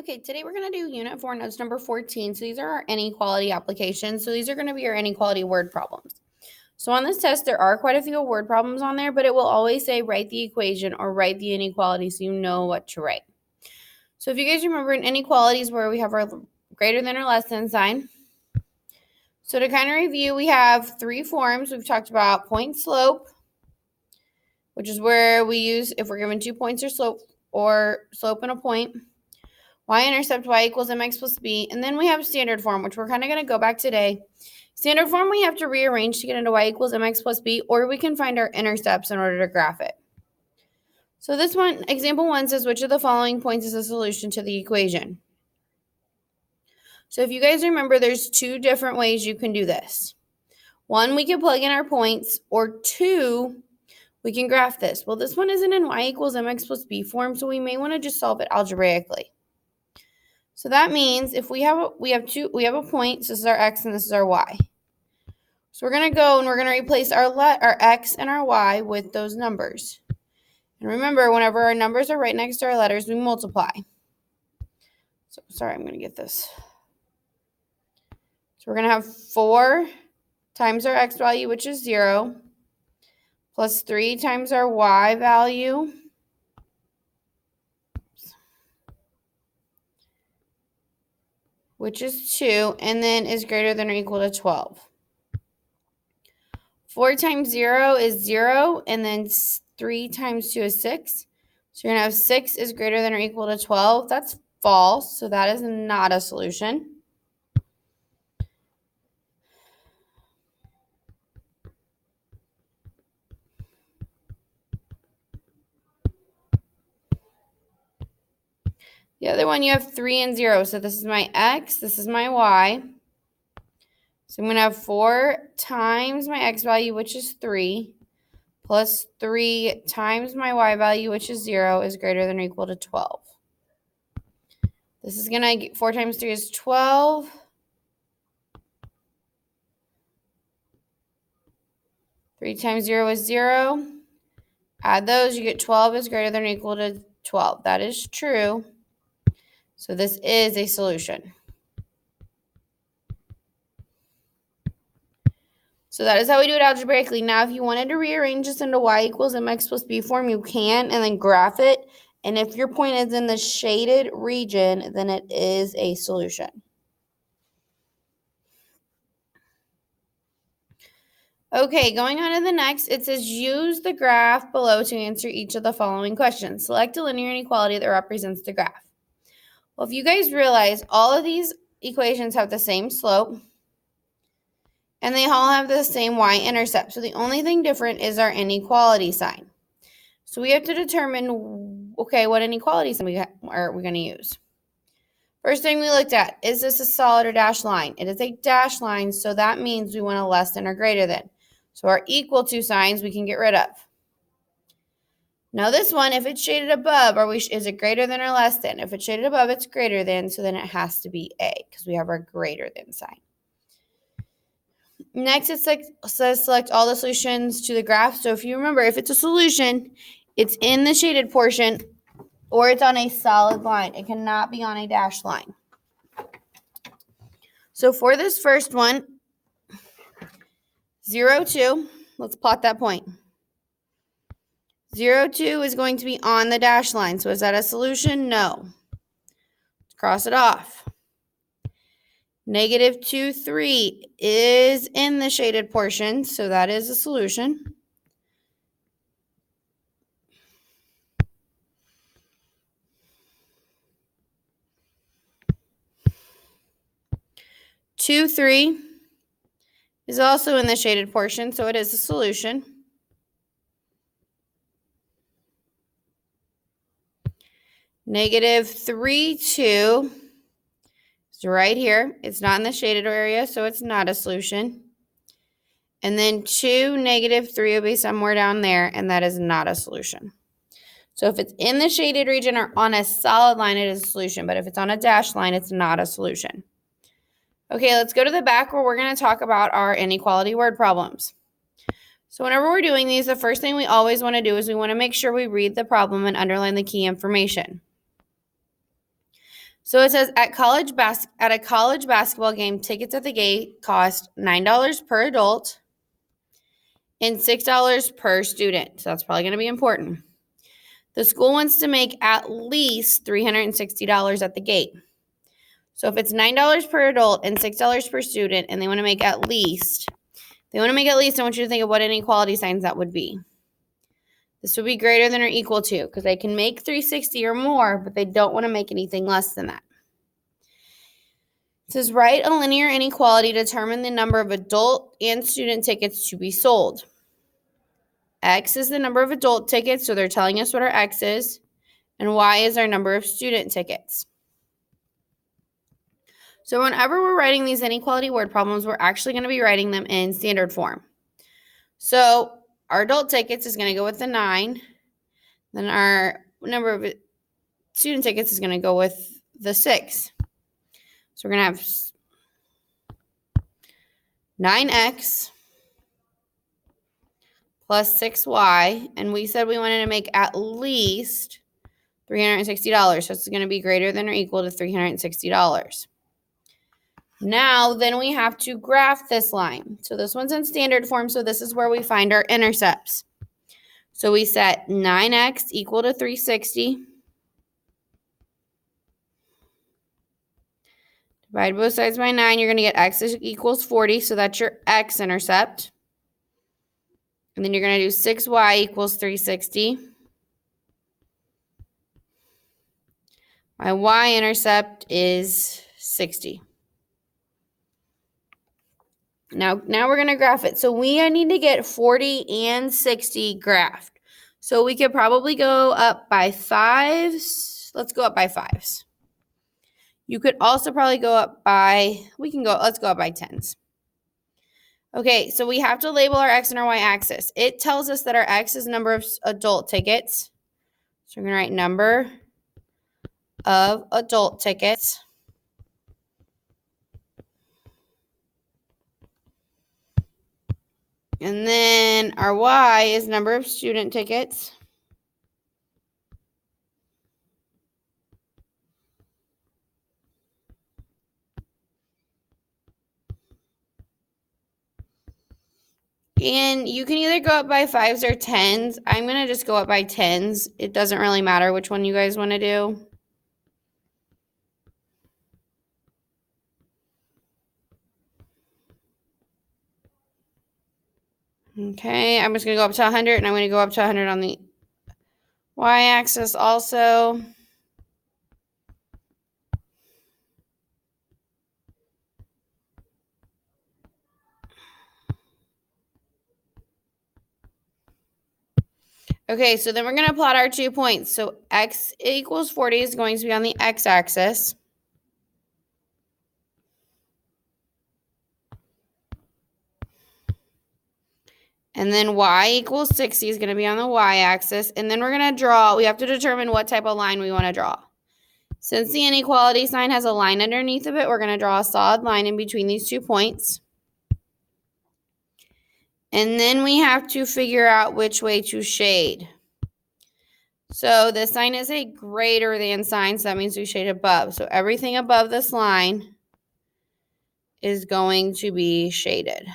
Okay, today we're going to do Unit 4, notes number 14. So these are our inequality applications. So these are going to be our inequality word problems. So on this test, there are quite a few word problems on there, but it will always say write the equation or write the inequality so you know what to write. So if you guys remember, in inequalities where we have our greater than or less than sign. So to kind of review, we have three forms. We've talked about point slope, which is where we use if we're given 2 points or slope and a point. Y-intercept, y equals mx plus b. And then we have standard form, which we're kind of going to go back today. Standard form we have to rearrange to get into y equals mx plus b, or we can find our intercepts in order to graph it. So this one, example 1 says, which of the following points is a solution to the equation? So if you guys remember, there's two different ways you can do this. One, we can plug in our points, or two, we can graph this. Well, this one isn't in y equals mx plus b form, so we may want to just solve it algebraically. So that means if we have a point, so this is our x and this is our y. So we're going to go and we're going to replace our x and our y with those numbers. And remember, whenever our numbers are right next to our letters, we multiply. So sorry, I'm going to get this. So we're going to have 4 times our x value, which is 0, plus 3 times our y value, which is 2, and then is greater than or equal to 12. 4 times 0 is 0, and then 3 times 2 is 6. So you're going to have 6 is greater than or equal to 12. That's false, so that is not a solution. The other one, you have 3 and 0. So this is my x, this is my y. So I'm going to have 4 times my x value, which is 3, plus 3 times my y value, which is 0, is greater than or equal to 12. This is going to get 4 times 3 is 12. 3 times 0 is 0. Add those, you get 12 is greater than or equal to 12. That is true. So this is a solution. So that is how we do it algebraically. Now, if you wanted to rearrange this into y equals mx plus b form, you can, and then graph it. And if your point is in the shaded region, then it is a solution. Okay, going on to the next, it says use the graph below to answer each of the following questions. Select a linear inequality that represents the graph. Well, if you guys realize, all of these equations have the same slope, and they all have the same y-intercept. So the only thing different is our inequality sign. So we have to determine, okay, what inequality sign are we going to use? First thing we looked at, is this a solid or dashed line? It is a dashed line, so that means we want a less than or greater than. So our equal to signs we can get rid of. Now this one, if it's shaded above, is it greater than or less than? If it's shaded above, it's greater than, so then it has to be A, because we have our greater than sign. Next, it says select all the solutions to the graph. So if you remember, if it's a solution, it's in the shaded portion, or it's on a solid line. It cannot be on a dashed line. So for this first one, 0, 2, let's plot that point. 0, 2 is going to be on the dashed line. So is that a solution? No. Let's cross it off. Negative 2, 3 is in the shaded portion, so that is a solution. Two, 3 is also in the shaded portion, so it is a solution. Negative 3, 2 is right here. It's not in the shaded area, so it's not a solution. And then 2, negative 3 will be somewhere down there, and that is not a solution. So if it's in the shaded region or on a solid line, it is a solution. But if it's on a dashed line, it's not a solution. Okay, let's go to the back where we're going to talk about our inequality word problems. So whenever we're doing these, the first thing we always want to do is we want to make sure we read the problem and underline the key information. So it says at a college basketball game, tickets at the gate cost $9 per adult and $6 per student. So that's probably going to be important. The school wants to make at least $360 at the gate. So if it's $9 per adult and $6 per student, and they want to make at least, I want you to think of what inequality signs that would be. This would be greater than or equal to, because they can make 360 or more, but they don't want to make anything less than that. It says, write a linear inequality, determine the number of adult and student tickets to be sold. X is the number of adult tickets, so they're telling us what our X is, and Y is our number of student tickets. So whenever we're writing these inequality word problems, we're actually going to be writing them in standard form. So our adult tickets is going to go with the 9. Then our number of student tickets is going to go with the 6. So we're going to have 9x plus 6y, and we said we wanted to make at least $360. So it's going to be greater than or equal to $360. Now, then we have to graph this line. So this one's in standard form, so this is where we find our intercepts. So we set 9x equal to 360. Divide both sides by 9, you're going to get x equals 40, so that's your x-intercept. And then you're going to do 6y equals 360. My y-intercept is 60. Now we're going to graph it. So we need to get 40 and 60 graphed. So we could probably go up by 5s. Let's go up by 5s. You could also probably go up by, let's go up by 10s. Okay, so we have to label our x and our y axis. It tells us that our x is number of adult tickets. So we're going to write number of adult tickets. And then our y is number of student tickets. And you can either go up by 5s or 10s. I'm going to just go up by 10s. It doesn't really matter which one you guys want to do. Okay, I'm just going to go up to 100, and I'm going to go up to 100 on the y-axis also. Okay, so then we're going to plot our 2 points. So x equals 40 is going to be on the x-axis. And then y equals 60 is going to be on the y-axis. And then we're going to draw, we have to determine what type of line we want to draw. Since the inequality sign has a line underneath of it, we're going to draw a solid line in between these 2 points. And then we have to figure out which way to shade. So the sign is a greater than sign, so that means we shade above. So everything above this line is going to be shaded.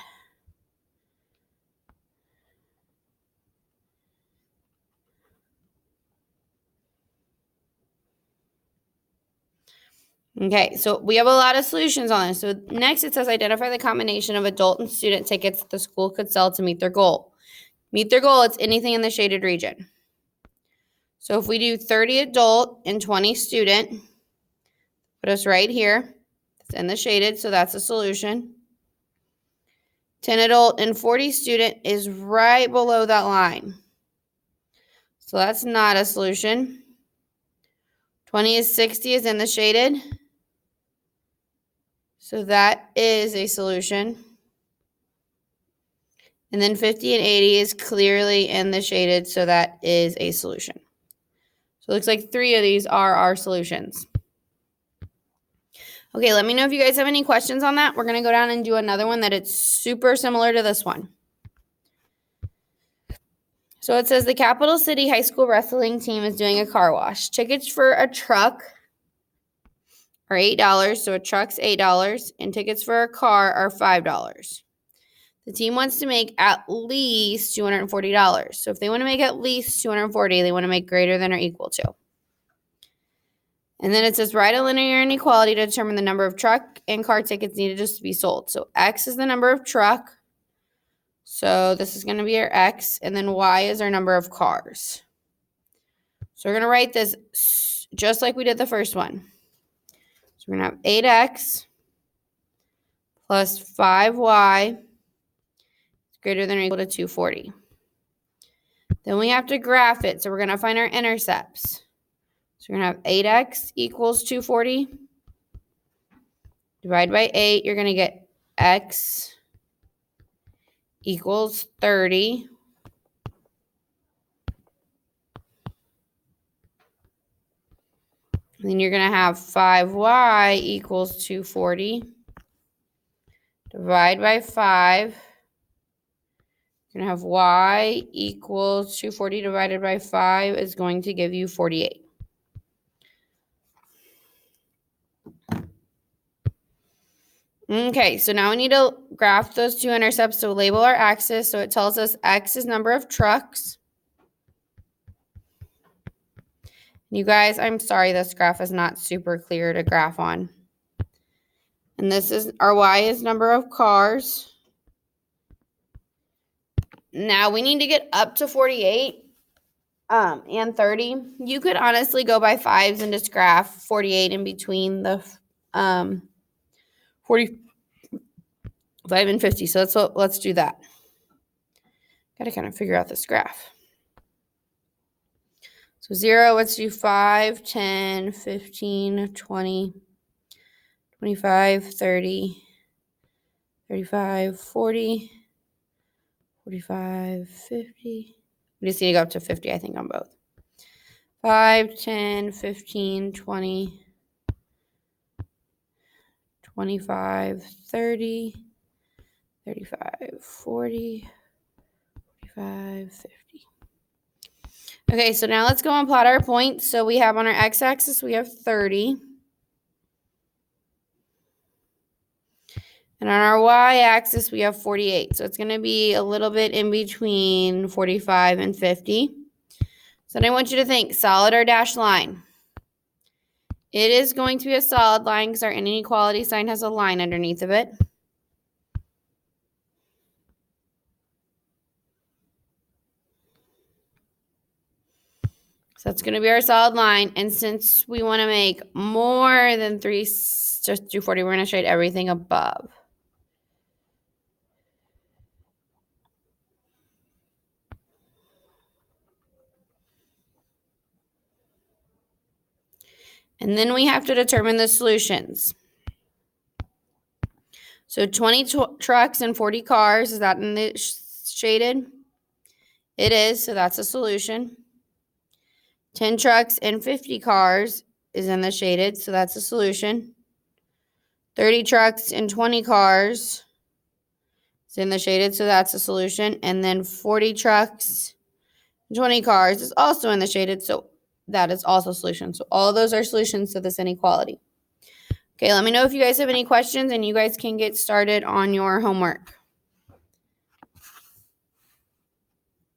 Okay, so we have a lot of solutions on this. So next it says identify the combination of adult and student tickets that the school could sell to meet their goal. Meet their goal, it's anything in the shaded region. So if we do 30 adult and 20 student, put us right here. It's in the shaded, so that's a solution. 10 adult and 40 student is right below that line. So that's not a solution. 20 is 60 is in the shaded. So that is a solution. And then 50 and 80 is clearly in the shaded, so that is a solution. So it looks like 3 of these are our solutions. Okay, let me know if you guys have any questions on that. We're going to go down and do another one that it's super similar to this one. So it says the Capital City High School wrestling team is doing a car wash. Tickets for a truck are $8, so a truck's $8, and tickets for a car are $5. The team wants to make at least $240. So if they want to make at least $240, they want to make greater than or equal to. And then it says write a linear inequality to determine the number of truck and car tickets needed just to be sold. So X is the number of truck. So this is going to be our X. And then Y is our number of cars. So we're going to write this just like we did the first one. So we're going to have 8X plus 5Y is greater than or equal to 240. Then we have to graph it. So we're going to find our intercepts. So we're going to have 8X equals 240. Divide by 8, you're going to get X equals 30. And then you're going to have 5Y equals 240. Divide by 5. You're going to have Y equals 240 divided by 5 is going to give you 48. Okay, so now we need to graph those two intercepts. So label our axis. So it tells us X is number of trucks. You guys, I'm sorry this graph is not super clear to graph on. And this is our Y is number of cars. Now we need to get up to 48 and 30. You could honestly go by fives and just graph 48 in between the 45 and 50. So let's do that. Got to kind of figure out this graph. So 0, let's do 5, 10, 15, 20, 25, 30, 35, 40, 45, 50. We just need to go up to 50, I think, on both. 5, 10, 15, 20, 25, 30, 35, 40, 45, 50. Okay, so now let's go and plot our points. So we have on our x-axis, we have 30. And on our y-axis, we have 48. So it's going to be a little bit in between 45 and 50. So then I want you to think, solid or dashed line? It is going to be a solid line because our inequality sign has a line underneath of it. So that's going to be our solid line. And since we want to make more than 240, we're going to shade everything above. And then we have to determine the solutions. So 20 trucks and 40 cars, is that in the shaded? It is, so that's a solution. 10 trucks and 50 cars is in the shaded, so that's a solution. 30 trucks and 20 cars is in the shaded, so that's a solution. And then 40 trucks and 20 cars is also in the shaded, so that is also a solution. So all those are solutions to this inequality. Okay, let me know if you guys have any questions, and you guys can get started on your homework.